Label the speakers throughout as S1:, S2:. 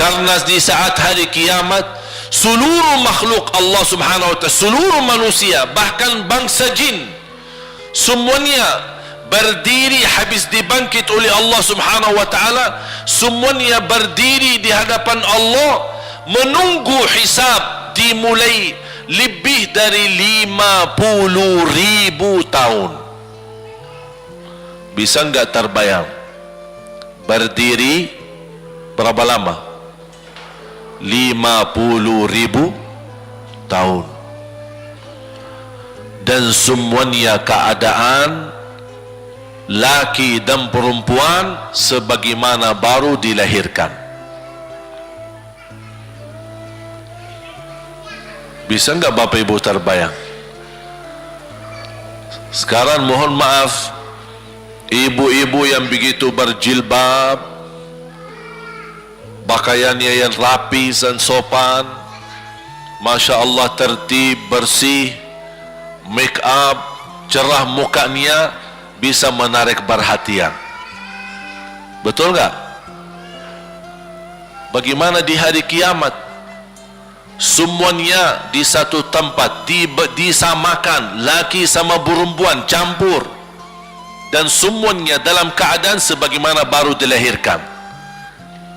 S1: Karena di saat hari kiamat seluruh makhluk Allah subhanahu wa ta'ala, seluruh manusia, bahkan bangsa jin, semuanya berdiri habis dibangkit oleh Allah subhanahu wa ta'ala. Semuanya berdiri di hadapan Allah menunggu hisab dimulai lebih dari 50.000 tahun. Bisa enggak terbayang berdiri berapa lama? 50.000 tahun. Dan semuanya keadaan laki dan perempuan sebagaimana baru dilahirkan. Bisa enggak Bapak Ibu terbayang? Sekarang mohon maaf, ibu-ibu yang begitu berjilbab, pakaiannya yang rapi dan sopan, Masya Allah, tertib, bersih, make up, cerah mukanya, bisa menarik perhatian. Betul nggak? Bagaimana di hari kiamat? Semuanya di satu tempat, disamakan, laki sama perempuan campur, dan semuanya dalam keadaan sebagaimana baru dilahirkan,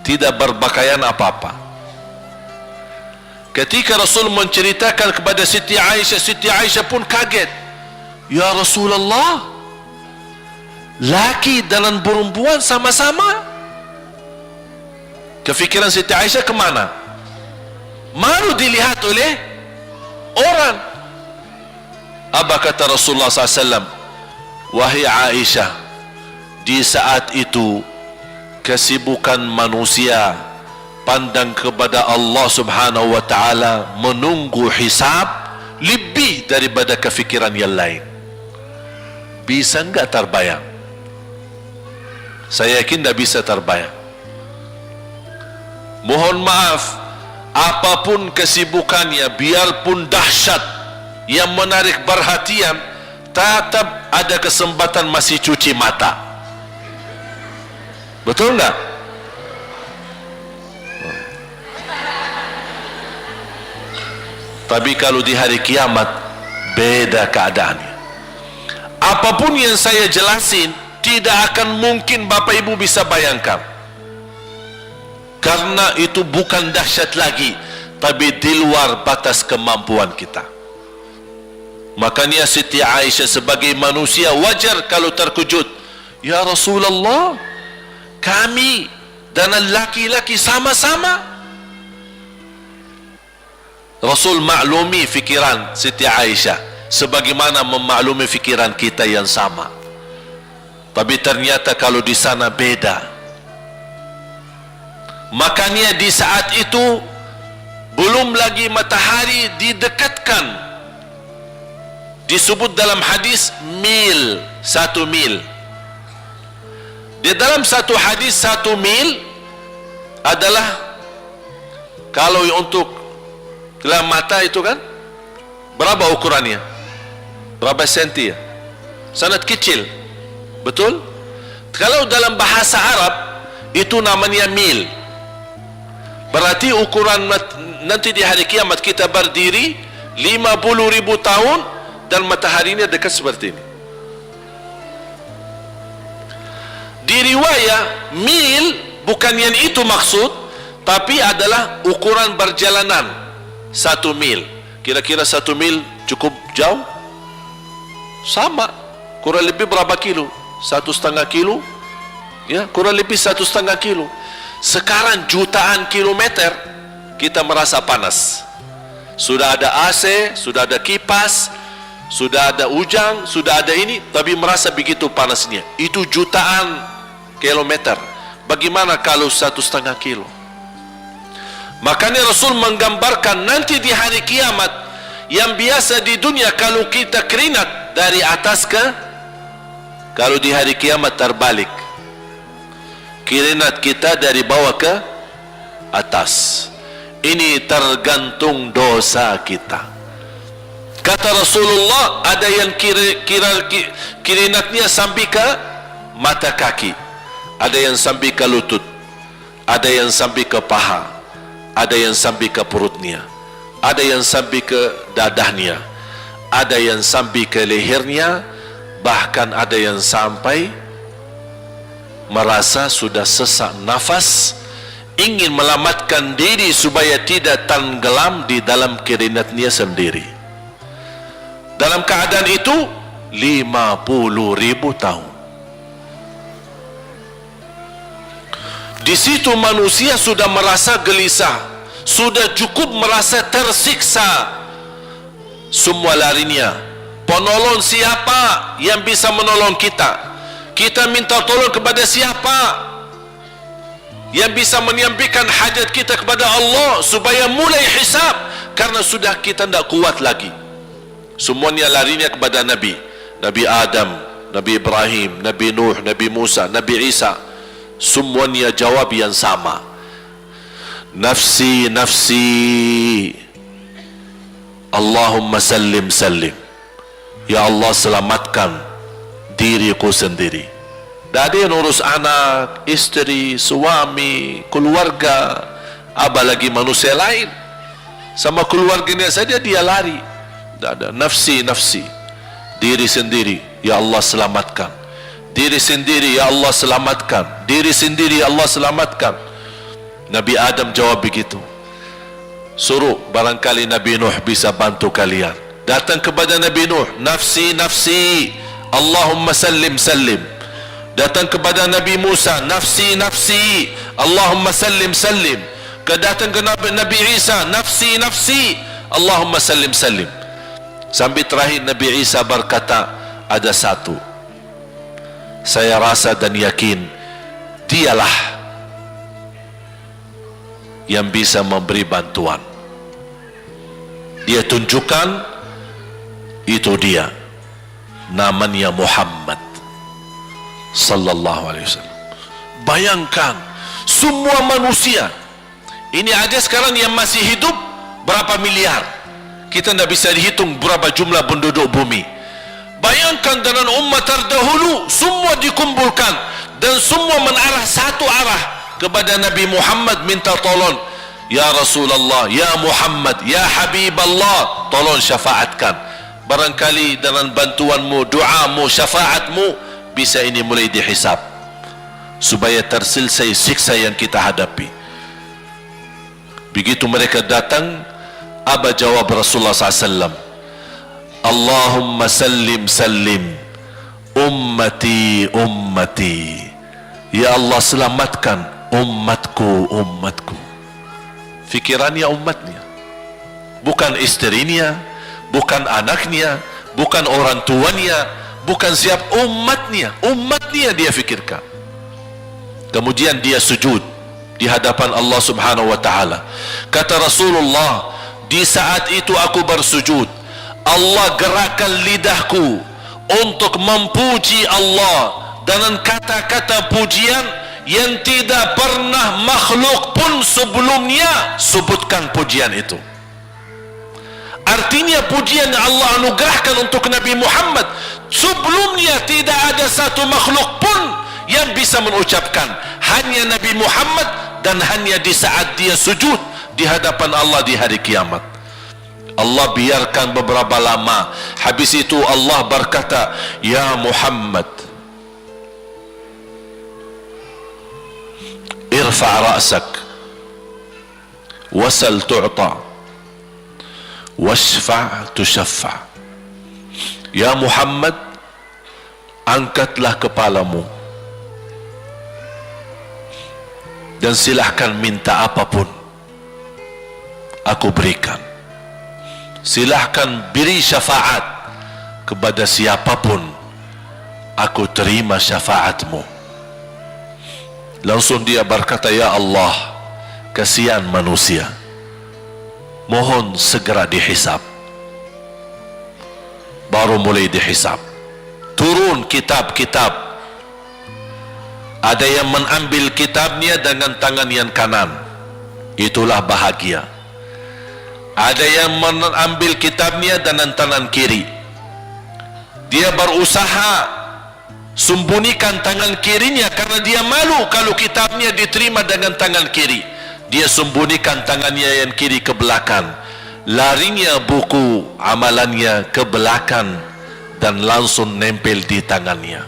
S1: tidak berpakaian apa-apa. Ketika Rasul menceritakan kepada Siti Aisyah pun kaget. Ya Rasulullah, laki dan perempuan sama-sama. Kefikiran Siti Aisyah kemana? Malu dilihat oleh orang. Apa kata Rasulullah SAW? Wahai Aisyah, di saat itu kesibukan manusia pandang kepada Allah subhanahu wa ta'ala, menunggu hisab lebih daripada kefikiran yang lain. Bisa enggak terbayang? Saya yakin tidak bisa terbayang. Mohon maaf, apapun kesibukannya, biarpun dahsyat yang menarik perhatian, tetap ada kesempatan masih cuci mata. Betul enggak? Tapi kalau di hari kiamat beda keadaannya. Apapun yang saya jelasin tidak akan mungkin Bapak Ibu bisa bayangkan, karena itu bukan dahsyat lagi, tapi di luar batas kemampuan kita. Makanya Siti Aisyah sebagai manusia wajar kalau terkejut. Ya Rasulullah, kami dan laki-laki sama-sama. Rasul maklumi fikiran Siti Aisyah sebagaimana memaklumi fikiran kita yang sama. Tapi ternyata kalau di sana beda. Makanya di saat itu belum lagi matahari didekatkan. Disebut dalam hadis mil, 1 mil. Di dalam satu hadis 1 mil adalah, kalau untuk dalam mata itu kan berapa ukurannya? Berapa senti ya? Sangat kecil. Betul? Kalau dalam bahasa Arab itu namanya mil. Berarti ukuran nanti di hari kiamat kita berdiri 50.000 tahun dan mataharinya dekat seperti ini. Di riwayat mil bukan yang itu maksud, tapi adalah ukuran perjalanan 1 mil. Kira-kira 1 mil cukup jauh? Sama, kurang lebih berapa kilo? 1,5 kilo? Ya, kurang lebih 1,5 kilo. Sekarang jutaan kilometer kita merasa panas. Sudah ada AC, sudah ada kipas, sudah ada ujang, sudah ada ini, tapi merasa begitu panasnya. Itu jutaan kilometer. Bagaimana kalau 1,5 kilo? Makanya Rasul menggambarkan nanti di hari kiamat, yang biasa di dunia kalau kita keringat dari atas ke, kalau di hari kiamat terbalik, keringat kita dari bawah ke atas. Ini tergantung dosa kita. Kata Rasulullah, ada yang keringatnya sampai ke mata kaki, ada yang sampai ke lutut, ada yang sampai ke paha, ada yang sampai ke perutnya, ada yang sampai ke dadahnya, ada yang sampai ke lehernya, bahkan ada yang sampai merasa sudah sesak nafas, ingin melamatkan diri supaya tidak tenggelam di dalam keringatnya sendiri. Dalam keadaan itu 50.000 tahun. Di situ manusia sudah merasa gelisah, sudah cukup merasa tersiksa. Semua larinya, penolong siapa yang bisa menolong kita? Kita minta tolong kepada siapa yang bisa menyampaikan hajat kita kepada Allah supaya mulai hisab? Karena sudah kita tidak kuat lagi. Semuanya larinya kepada Nabi, Nabi Adam, Nabi Ibrahim, Nabi Nuh, Nabi Musa, Nabi Isa. Semuanya jawab yang sama, nafsi nafsi, Allahumma sallim sallim. Ya Allah, selamatkan diriku sendiri. Tak ada yang urus anak, isteri, suami, keluarga, apalagi manusia lain. Sama keluarganya saja dia lari. Tak ada, nafsi nafsi, diri sendiri. Ya Allah, selamatkan diri sendiri. Ya Allah, selamatkan diri sendiri. Ya Allah, selamatkan. Nabi Adam jawab begitu. Suruh, barangkali Nabi Nuh bisa bantu kalian. Datang kepada Nabi Nuh, nafsi nafsi, Allahumma sallim sallim. Datang kepada Nabi Musa, nafsi nafsi, Allahumma sallim sallim. Datang ke Nabi Isa, nafsi nafsi, Allahumma sallim sallim. Sampai terakhir Nabi Isa berkata, ada satu, saya rasa dan yakin dialah yang bisa memberi bantuan. Dia tunjukkan, itu dia, namanya Muhammad sallallahu alaihi wasallam. Bayangkan, semua manusia ini aja sekarang yang masih hidup berapa miliar, kita tidak bisa dihitung berapa jumlah penduduk bumi. Bayangkan dengan umat terdahulu, semua dikumpulkan dan semua menarah satu arah kepada Nabi Muhammad, minta tolong. Ya Rasulullah, ya Muhammad, ya Habiballah, tolong syafaatkan. Barangkali dengan bantuanmu, doamu, syafaatmu, bisa ini mulai dihisab supaya terselesai siksa yang kita hadapi. Begitu mereka datang, apa jawab Rasulullah SAW? Allahumma sallim sallim, ummati ummati. Ya Allah, selamatkan umatku umatku. Fikirannya umatnya, bukan istrinya, bukan anaknya, bukan orang tuanya, bukan siap, umatnya. Umatnya dia fikirkan. Kemudian dia sujud di hadapan Allah Subhanahu wa ta'ala. Kata Rasulullah, di saat itu aku bersujud, Allah gerakkan lidahku untuk memuji Allah dengan kata-kata pujian yang tidak pernah makhluk pun sebelumnya sebutkan pujian itu. Artinya pujian yang Allah anugerahkan untuk Nabi Muhammad, sebelumnya tidak ada satu makhluk pun yang bisa mengucapkan, hanya Nabi Muhammad, dan hanya di saat dia sujud di hadapan Allah di hari kiamat. Allah biarkan beberapa lama, habis itu Allah berkata, ya Muhammad, irfa' ra'sak wasal tu'ta washfa' tushaffa'. Ya Muhammad, angkatlah kepalamu dan silahkan minta apapun, aku berikan. Silahkan beri syafaat kepada siapapun, aku terima syafaatmu. Langsung dia berkata, ya Allah, kasihan manusia, mohon segera dihisab. Baru mulai dihisab, turun kitab-kitab. Ada yang mengambil kitabnya dengan tangan yang kanan, itulah bahagia. Ada yang mengambil kitabnya dengan tangan kiri. Dia berusaha sembunyikan tangan kirinya karena dia malu kalau kitabnya diterima dengan tangan kiri. Dia sembunyikan tangannya yang kiri ke belakang, larinya buku amalannya ke belakang dan langsung nempel di tangannya.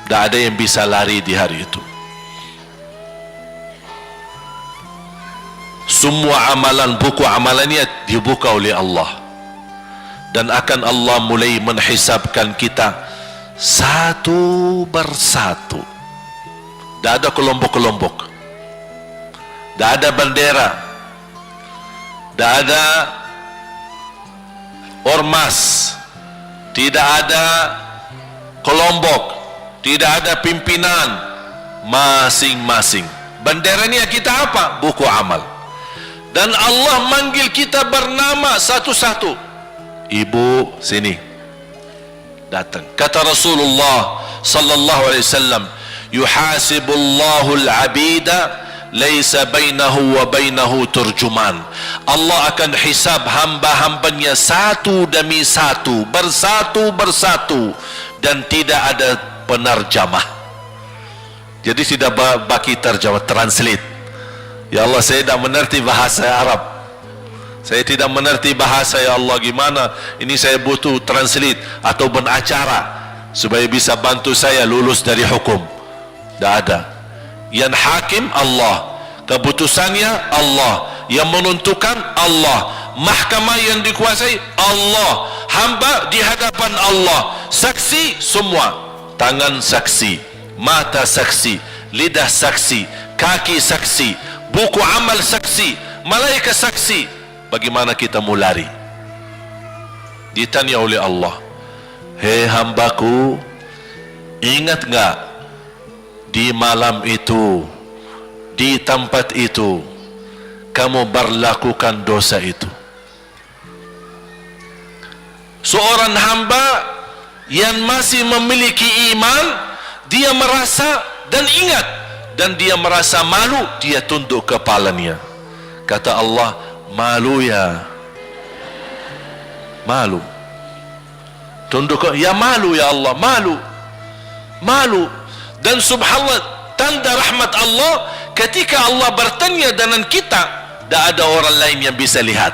S1: Tak ada yang bisa lari di hari itu. Semua amalan, buku amalannya dibuka oleh Allah, dan akan Allah mulai menghisabkan kita satu persatu. Tak ada kelompok-kelompok, tak ada bendera, tak ada ormas, tidak ada kelompok, tidak ada pimpinan, masing-masing. Benderanya kita apa? Buku amal. Dan Allah manggil kita bernama satu-satu. Ibu, sini, datang. Kata Rasulullah sallallahu alaihi wasallam, yuhasibullahu al-abida laisa bainahu wa bainahu turjuman. Allah akan hisab hamba-hambanya satu demi satu, bersatu-bersatu, dan tidak ada penerjemah. Jadi tidak bagi terjemah, translate. Ya Allah, saya tidak mengerti bahasa Arab, saya tidak mengerti bahasa, ya Allah, gimana ini, saya butuh translate atau benacara supaya bisa bantu saya lulus dari hukum. Tidak ada. Yang hakim Allah, keputusannya Allah, yang menentukan Allah, mahkamah yang dikuasai Allah, hamba di hadapan Allah, saksi semua, tangan saksi, mata saksi, lidah saksi, kaki saksi, buku amal saksi, malaikat saksi. Bagaimana kita mau lari? Ditanya oleh Allah, hei hambaku, ingat enggak di malam itu, di tempat itu, kamu berlakukan dosa itu? Seorang hamba yang masih memiliki iman, dia merasa dan ingat, dan dia merasa malu, dia tunduk kepalanya. Kata Allah, malu ya, malu. Tunduk, ya malu ya Allah, malu, malu. Dan subhanallah, tanda rahmat Allah, ketika Allah bertanya dengan kita, tak ada orang lain yang bisa lihat.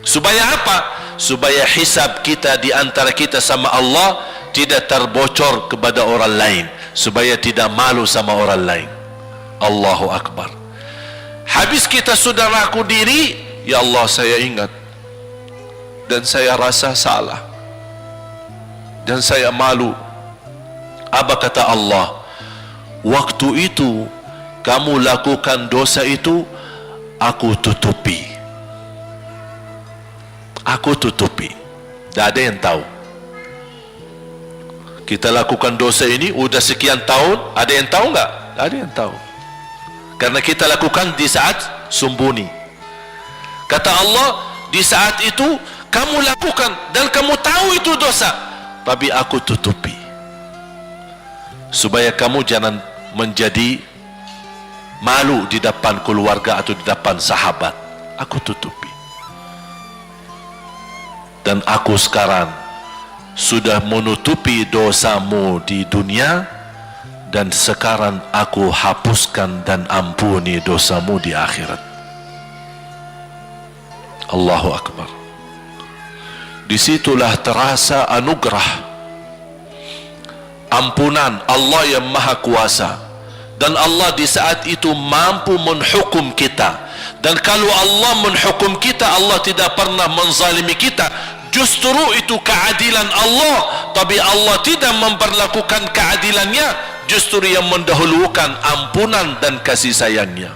S1: Supaya apa? Supaya hisab kita di antara kita sama Allah tidak terbocor kepada orang lain, supaya tidak malu sama orang lain. Allahu Akbar. Habis kita sudah raku diri, ya Allah, saya ingat dan saya rasa salah dan saya malu. Apa kata Allah? Waktu itu kamu lakukan dosa itu, aku tutupi, aku tutupi. Tak ada yang tahu. Kita lakukan dosa ini udah sekian tahun, ada yang tahu enggak? Tak ada yang tahu. Karena kita lakukan di saat sembunyi. Kata Allah, di saat itu kamu lakukan dan kamu tahu itu dosa, tapi aku tutupi supaya kamu jangan menjadi malu di depan keluarga atau di depan sahabat. Aku tutupi. Dan aku sekarang sudah menutupi dosamu di dunia, dan sekarang aku hapuskan dan ampuni dosamu di akhirat. Allahu Akbar. Disitulah terasa anugerah, ampunan Allah yang maha kuasa. Dan Allah di saat itu mampu menghukum kita. Dan kalau Allah menghukum kita, Allah tidak pernah menzalimi kita. Justru itu keadilan Allah, tapi Allah tidak memperlakukan keadilannya, justru yang mendahulukan ampunan dan kasih sayangnya.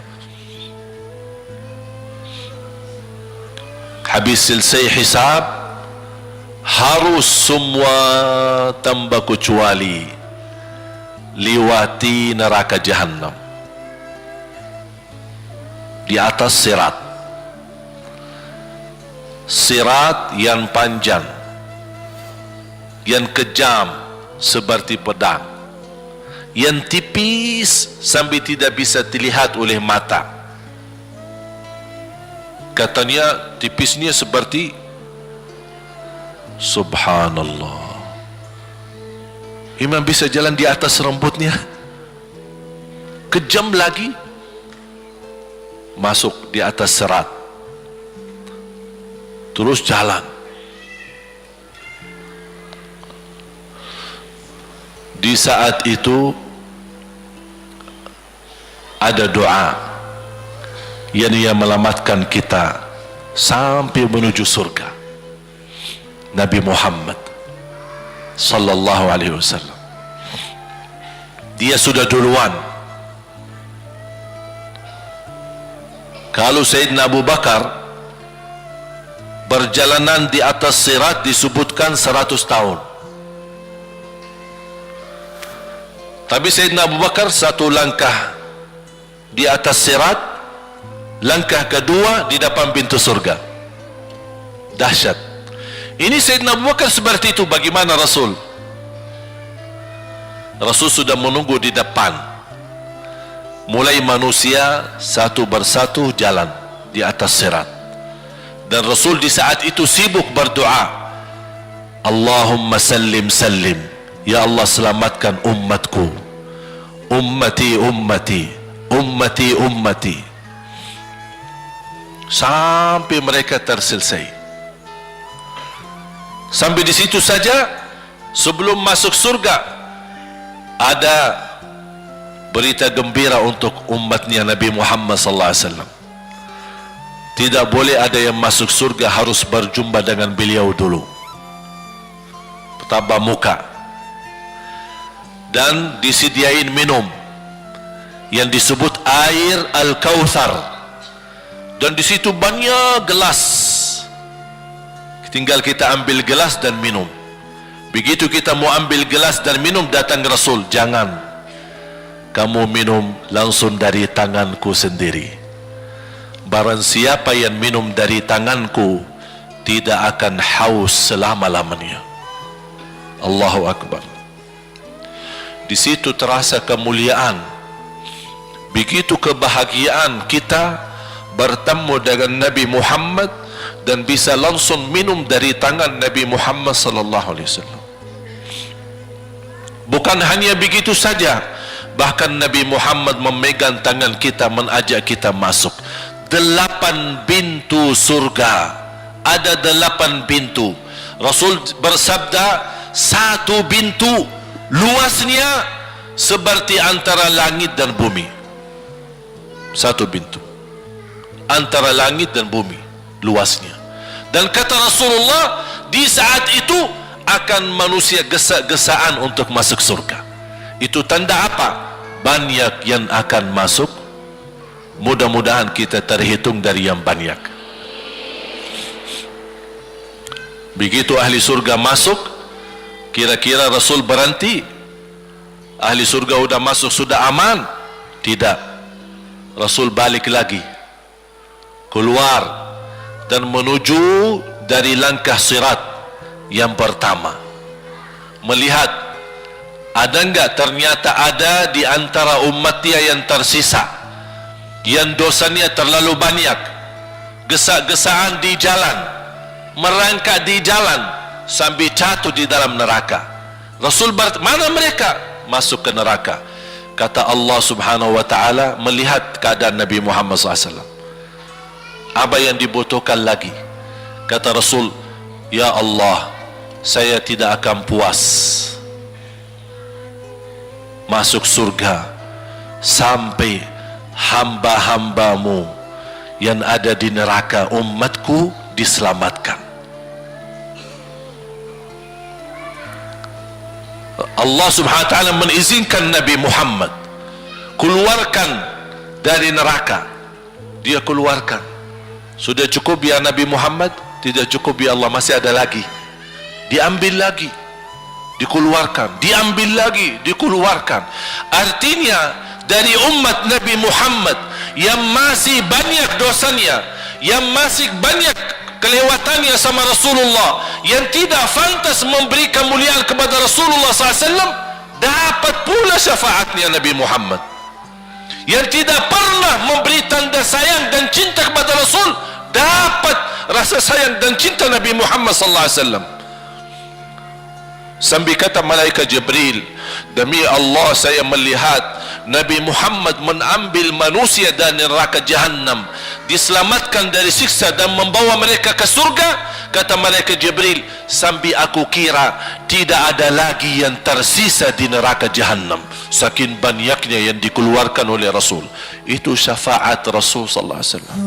S1: Habis selesai hisab, harus semua tanpa kecuali lewati neraka Jahannam di atas sirat. Sirat yang panjang, yang kejam seperti pedang, yang tipis sampai tidak bisa dilihat oleh mata. Katanya tipisnya seperti, subhanallah, Imam bisa jalan di atas rambutnya. Kejam lagi masuk di atas serat, terus jalan. Di saat itu ada doa yang menyelamatkan kita sampai menuju surga. Nabi Muhammad sallallahu alaihi wasallam, dia sudah duluan. Kalau Sayyidina Abu Bakar perjalanan di atas sirat disebutkan 100 tahun, tapi Sayyidina Abu Bakar satu langkah di atas sirat, langkah kedua di depan pintu surga. Dahsyat. Ini Sayyidina Abu Bakar seperti itu. Bagaimana Rasul? Rasul sudah menunggu di depan. Mulai manusia satu persatu jalan di atas sirat, dan Rasul di saat itu sibuk berdoa, Allahumma sallim sallim, ya Allah selamatkan umatku, ummati ummati ummati ummati, sampai mereka terselesai. Sampai di situ saja. Sebelum masuk surga ada berita gembira untuk umatnya Nabi Muhammad sallallahu alaihi wasallam. Tidak boleh ada yang masuk surga harus berjumpa dengan beliau dulu, tatap muka, dan disediain minum yang disebut air Al-Kautsar, dan di situ banyak gelas. Tinggal kita ambil gelas dan minum. Begitu kita mau ambil gelas dan minum, datang Rasul, jangan kamu minum langsung dari tanganku sendiri. Barang siapa yang minum dari tanganku tidak akan haus selama-lamanya. Allahu Akbar. Di situ terasa kemuliaan. Begitu kebahagiaan kita bertemu dengan Nabi Muhammad dan bisa langsung minum dari tangan Nabi Muhammad sallallahu alaihi wasallam. Bukan hanya begitu saja, bahkan Nabi Muhammad memegang tangan kita, mengajak kita masuk 8 pintu surga. Ada 8 pintu. Rasul bersabda, satu pintu luasnya seperti antara langit dan bumi. Satu pintu antara langit dan bumi luasnya. Dan kata Rasulullah, di saat itu akan manusia gesa-gesaan untuk masuk surga. Itu tanda apa? Banyak yang akan masuk. Mudah-mudahan kita terhitung dari yang banyak. Begitu ahli surga masuk, kira-kira Rasul berhenti? Ahli surga sudah masuk, sudah aman? Tidak. Rasul balik lagi, keluar dan menuju dari langkah sirat yang pertama, melihat ada enggak ternyata ada di antara umatnya yang tersisa, yang dosanya terlalu banyak, gesa-gesaan di jalan, merangkak di jalan sampai jatuh di dalam neraka. Rasul mana mereka? Masuk ke neraka. Kata Allah subhanahu wa ta'ala melihat keadaan Nabi Muhammad SAW, apa yang dibutuhkan lagi? Kata Rasul, ya Allah, saya tidak akan puas masuk surga sampai hamba-hambamu yang ada di neraka, umatku, diselamatkan. Allah subhanahu wa ta'ala mengizinkan Nabi Muhammad keluarkan dari neraka. Dia keluarkan. Sudah cukup ya Nabi Muhammad? Tidak cukup ya Allah, masih ada lagi. Diambil lagi, dikeluarkan, diambil lagi, dikeluarkan. Artinya dari umat Nabi Muhammad yang masih banyak dosanya, yang masih banyak kelewatannya sama Rasulullah, yang tidak pantas memberi kemuliaan kepada Rasulullah SAW, dapat pula syafaatnya Nabi Muhammad. Yang tidak pernah memberi tanda sayang dan cinta kepada Rasul, dapat rasa sayang dan cinta Nabi Muhammad SAW. Sambil kata malaikat Jibril, demi Allah saya melihat Nabi Muhammad mengambil manusia dari neraka Jahannam, diselamatkan dari siksa dan membawa mereka ke surga. Kata malaikat Jibril, sambil aku kira tidak ada lagi yang tersisa di neraka Jahannam, saking banyaknya yang dikeluarkan oleh Rasul. Itu syafaat Rasul sallallahu alaihi wasallam.